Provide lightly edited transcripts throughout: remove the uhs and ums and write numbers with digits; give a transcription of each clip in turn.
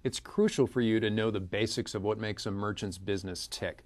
It's crucial for you to know the basics of what makes a merchant's business tick.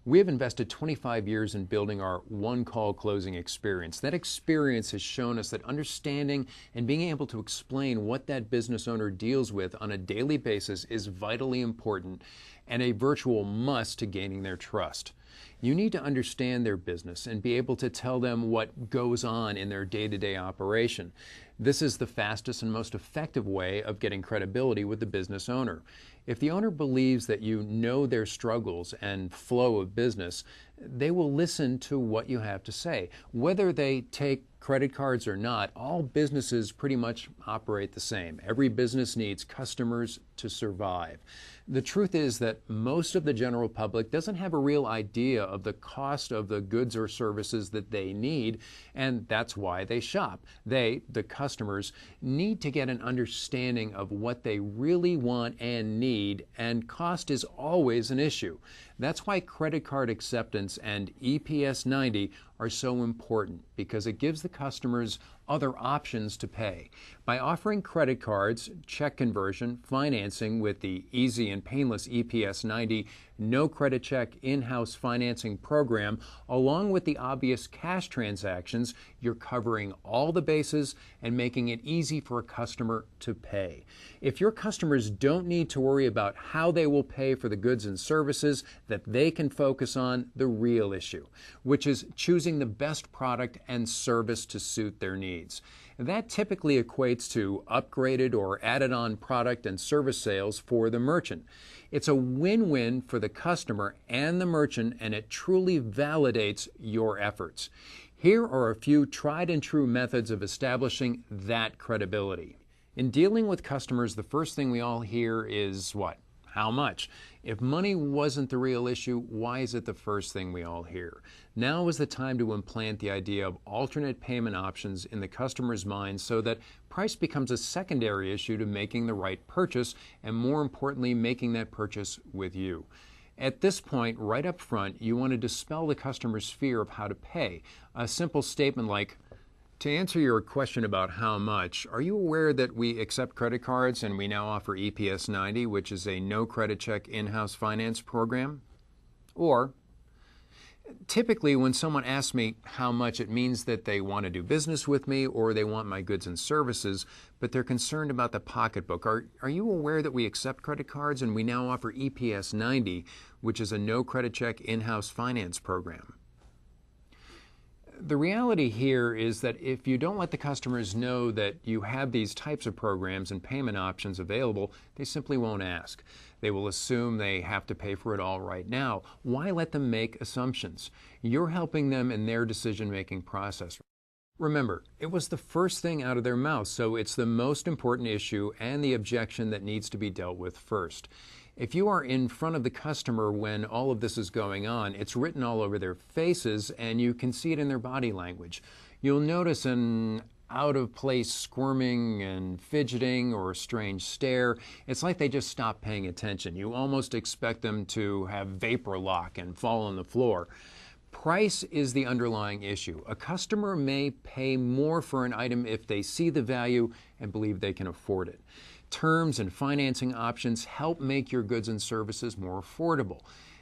We have invested 25 years in building our one-call closing experience. That experience has shown us that understanding and being able to explain what that business owner deals with on a daily basis is vitally important and a virtual must to gaining their trust. You need to understand their business and be able to tell them what goes on in their day-to-day operation. This is the fastest and most effective way of getting credibility with the business owner. If the owner believes that you know their struggles and flow of business, they will listen to what you have to say. Whether they take credit cards or not, all businesses pretty much operate the same. Every business needs customers to survive. The truth is that most of the general public doesn't have a real idea of the cost of the goods or services that they need, and that's why they shop. They, the customers, need to get an understanding of what they really want and need, and cost is always an issue. That's why credit card acceptance and EPS 90 are so important, because it gives the customers other options to pay. By offering credit cards, check conversion, financing with the easy and painless EPS 90 no credit check in-house financing program, along with the obvious cash transactions, you're covering all the bases and making it easy for a customer to pay. If your customers don't need to worry about how they will pay for the goods and services, that they can focus on the real issue, which is choosing the best product and service to suit their needs. That typically equates to upgraded or added-on product and service sales for the merchant. It's a win-win for the customer and the merchant, and it truly validates your efforts. Here are a few tried and true methods of establishing that credibility. In dealing with customers, the first thing we all hear is what? How much? If money wasn't the real issue, why is it the first thing we all hear? Now is the time to implant the idea of alternate payment options in the customer's mind so that price becomes a secondary issue to making the right purchase, and more importantly, making that purchase with you. At this point, right up front, you want to dispel the customer's fear of how to pay. A simple statement like, "To answer your question about how much, are you aware that we accept credit cards and we now offer EPS 90, which is a no credit check in-house finance program?" Or, typically when someone asks me how much, it means that they want to do business with me or they want my goods and services, but they're concerned about the pocketbook. Are you aware that we accept credit cards and we now offer EPS 90, which is a no credit check in-house finance program? The reality here is that if you don't let the customers know that you have these types of programs and payment options available, they simply won't ask. They will assume they have to pay for it all right now. Why let them make assumptions? You're helping them in their decision-making process. Remember, it was the first thing out of their mouth, so it's the most important issue and the objection that needs to be dealt with first. If you are in front of the customer when all of this is going on, it's written all over their faces and you can see it in their body language. You'll notice an out-of-place squirming and fidgeting or a strange stare. It's like they just stopped paying attention. You almost expect them to have vapor lock and fall on the floor. Price is the underlying issue. A customer may pay more for an item if they see the value and believe they can afford it. Terms and financing options help make your goods and services more affordable.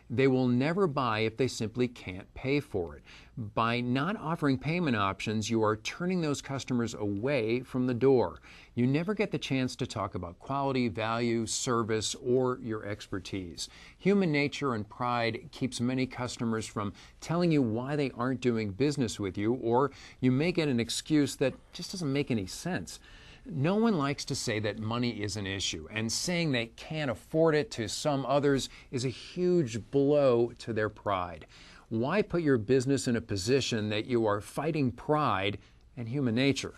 They will never buy if they simply can't pay for it. By not offering payment options, you are turning those customers away from the door. You never get the chance to talk about quality, value, service, or your expertise. Human nature and pride keeps many customers from telling you why they aren't doing business with you, or you may get an excuse that just doesn't make any sense. No one likes to say that money is an issue, and saying they can't afford it to some others is a huge blow to their pride. Why put your business in a position that you are fighting pride and human nature?